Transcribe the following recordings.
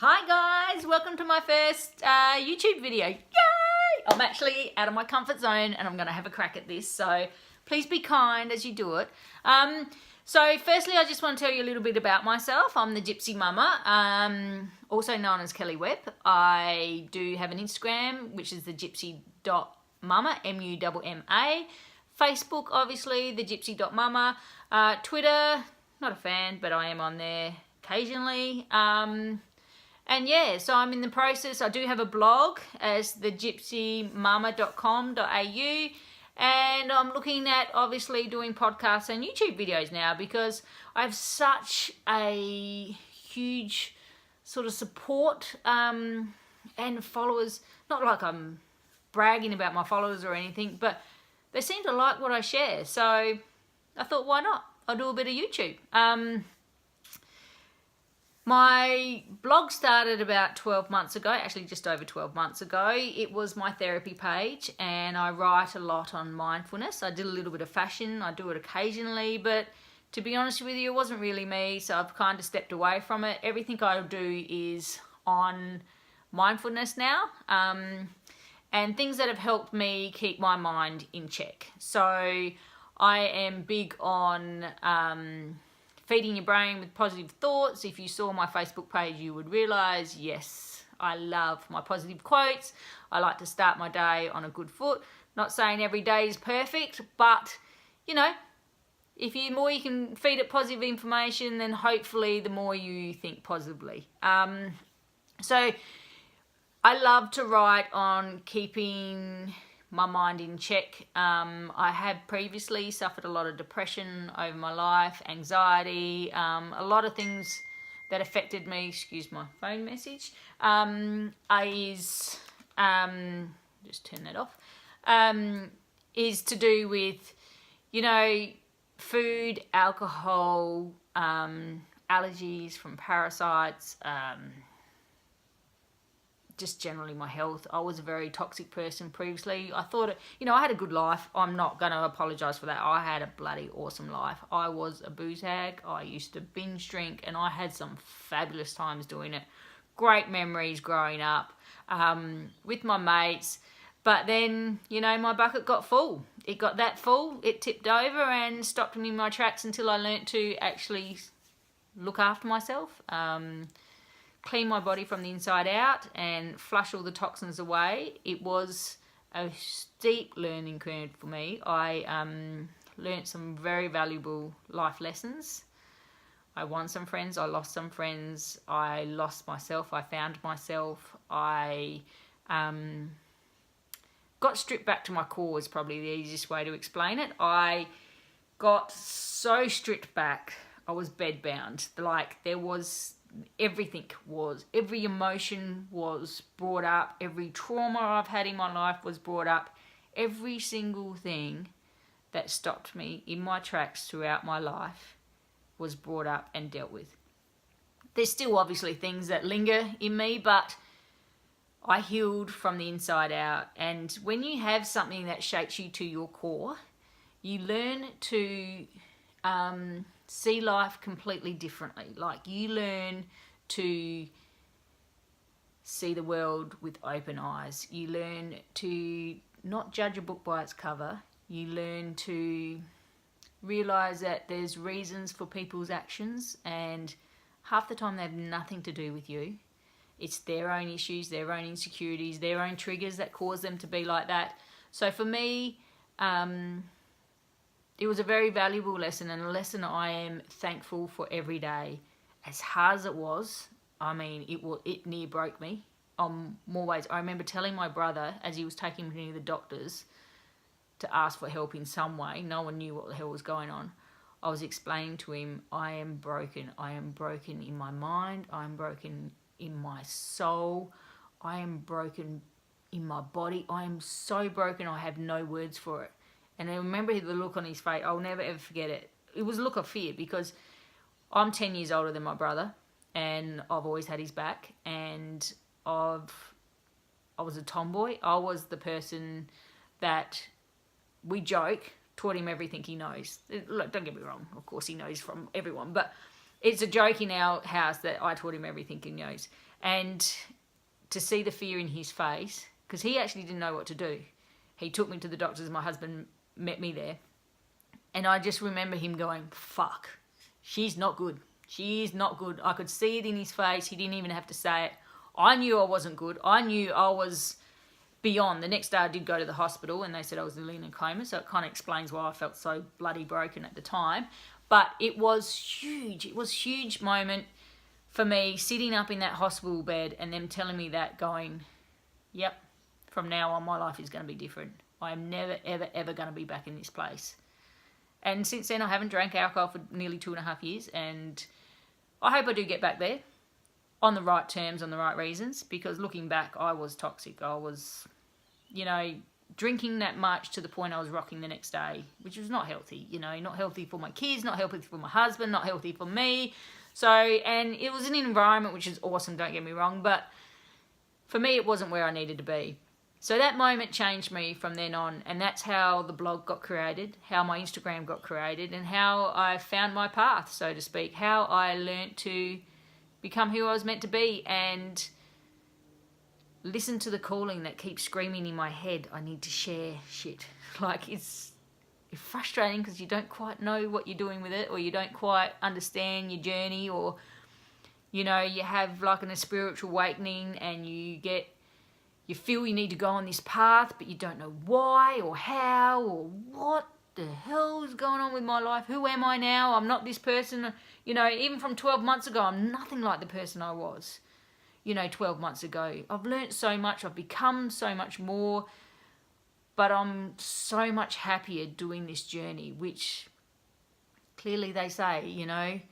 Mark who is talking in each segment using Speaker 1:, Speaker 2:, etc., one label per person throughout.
Speaker 1: Hi guys, welcome to my first YouTube video. Yay! I'm actually out of my comfort zone and I'm going to have a crack at this, so please be kind as you do it. So firstly, I just want to tell you a little bit about myself. I'm the Gypsy Mumma, also known as Kelly Webb. I do have an Instagram, which is the gypsy.mumma, M-U-M-M-A. Facebook, obviously, the gypsy.mumma. Twitter, not a fan, but I am on there occasionally. And yeah, so I'm in the process. I do have a blog as the gypsymumma.com.au, and I'm looking at obviously doing podcasts and YouTube videos now because I have such a huge sort of support and followers. Not like I'm bragging about my followers or anything, but they seem to like what I share. So I thought, why not? I'll do a bit of YouTube. My blog started about 12 months ago, actually just over 12 months ago. It was my therapy page and I write a lot on mindfulness. I did a little bit of fashion, I do it occasionally, but to be honest with you, it wasn't really me, so I've kind of stepped away from it. Everything I do is on mindfulness now, and things that have helped me keep my mind in check. So I am big on feeding your brain with positive thoughts. If you saw my Facebook page, you would realise, yes, I love my positive quotes. I like to start my day on a good foot. Not saying every day is perfect, but, you know, if the more you can feed it positive information, then hopefully the more you think positively. So I love to write on keeping my mind in check. I have previously suffered a lot of depression over my life, anxiety, a lot of things that affected me. Excuse my phone message. Just turn that off. Is to do with, you know, food, alcohol, allergies from parasites, just generally my health. I was a very toxic person previously. I thought, you know, I had a good life. I'm not going to apologise for that. I had a bloody awesome life. I was a booze hag. I used to binge drink and I had some fabulous times doing it. Great memories growing up with my mates. But then, you know, my bucket got full. It got that full. It tipped over and stopped me in my tracks until I learnt to actually look after myself. Clean my body from the inside out and flush all the toxins away. It was a steep learning curve for me. I learnt some very valuable life lessons. I won some friends, I lost some friends, I lost myself, I found myself. I got stripped back to my core is probably the easiest way to explain it. I got so stripped back, I was bedbound. Like there was every emotion was brought up, every trauma I've had in my life was brought up, every single thing that stopped me in my tracks throughout my life was brought up and dealt with. There's still obviously things that linger in me, but I healed from the inside out. And when you have something that shakes you to your core, you learn to see life completely differently. Like you learn to see the world with open eyes. You learn to not judge a book by its cover. You learn to realise that there's reasons for people's actions and half the time they have nothing to do with you. It's their own issues, their own insecurities, their own triggers that cause them to be like that. So for me, it was a very valuable lesson and a lesson I am thankful for every day. As hard as it was, I mean, it near broke me on more ways. I remember telling my brother as he was taking me to the doctors to ask for help in some way. No one knew what the hell was going on. I was explaining to him, I am broken. I am broken in my mind. I am broken in my soul. I am broken in my body. I am so broken, I have no words for it. And I remember the look on his face. I'll never ever forget it. It was a look of fear because I'm 10 years older than my brother and I've always had his back, and I was a tomboy. I was the person that we joke, taught him everything he knows. Look, don't get me wrong, of course he knows from everyone, but It's a joke in our house that I taught him everything he knows. And to see the fear in his face, because he actually didn't know what to do. He took me to the doctors, my husband met me there. And I just remember him going, fuck, she's not good. She's not good. I could see it in his face. He didn't even have to say it. I knew I wasn't good. I knew I was beyond. The next day I did go to the hospital and they said I was in a coma, so it kind of explains why I felt so bloody broken at the time. But it was huge. It was a huge moment for me, sitting up in that hospital bed and them telling me that, going, yep, from now on my life is going to be different. I am never, ever, ever going to be back in this place. And since then I haven't drank alcohol for nearly 2.5 years, and I hope I do get back there on the right terms, on the right reasons, because looking back, I was toxic. I was, drinking that much to the point I was rocking the next day, which was not healthy, not healthy for my kids, not healthy for my husband, not healthy for me. So, and it was an environment which is awesome, don't get me wrong, but for me, it wasn't where I needed to be. So that moment changed me from then on, and that's how the blog got created, how my Instagram got created, and how I found my path, so to speak, how I learnt to become who I was meant to be and listen to the calling that keeps screaming in my head, I need to share shit. Like, it's frustrating because you don't quite know what you're doing with it, or you don't quite understand your journey, or, you have like a spiritual awakening and you feel you need to go on this path, but you don't know why or how or what the hell is going on with my life. Who am I now? I'm not this person. Even from 12 months ago, I'm nothing like the person I was, 12 months ago. I've learnt so much. I've become so much more, but I'm so much happier doing this journey, which clearly they say,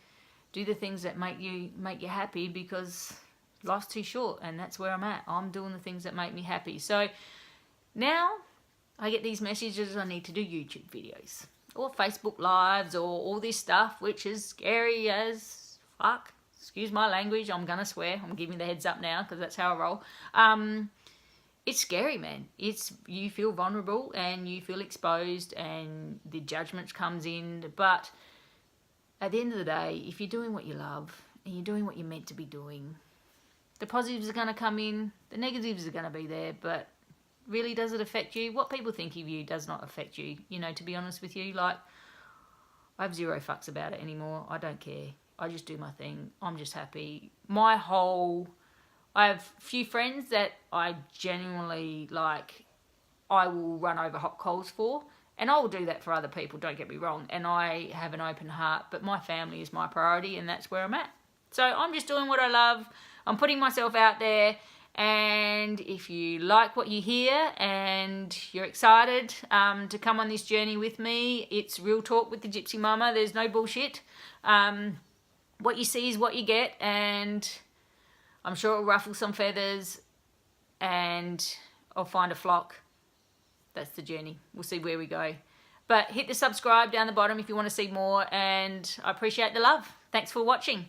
Speaker 1: do the things that make you happy, because life's too short, and that's where I'm at. I'm doing the things that make me happy. So now I get these messages, I need to do YouTube videos or Facebook Lives or all this stuff, which is scary as fuck. Excuse my language, I'm gonna swear. I'm giving the heads up now because that's how I roll. It's scary, man. You feel vulnerable and you feel exposed and the judgment comes in. But at the end of the day, if you're doing what you love and you're doing what you're meant to be doing, the positives are going to come in, the negatives are going to be there, but really, does it affect you? What people think of you does not affect you. To be honest with you, I have zero fucks about it anymore. I don't care. I just do my thing. I'm just happy. I have a few friends that I genuinely, I will run over hot coals for, and I will do that for other people, don't get me wrong, and I have an open heart, but my family is my priority, and that's where I'm at. So I'm just doing what I love. I'm putting myself out there, and if you like what you hear and you're excited to come on this journey with me, it's real talk with the Gypsy Mumma. There's no bullshit. What you see is what you get, and I'm sure it'll ruffle some feathers and I'll find a flock. That's the journey. We'll see where we go. But hit the subscribe down the bottom if you want to see more, and I appreciate the love. Thanks for watching.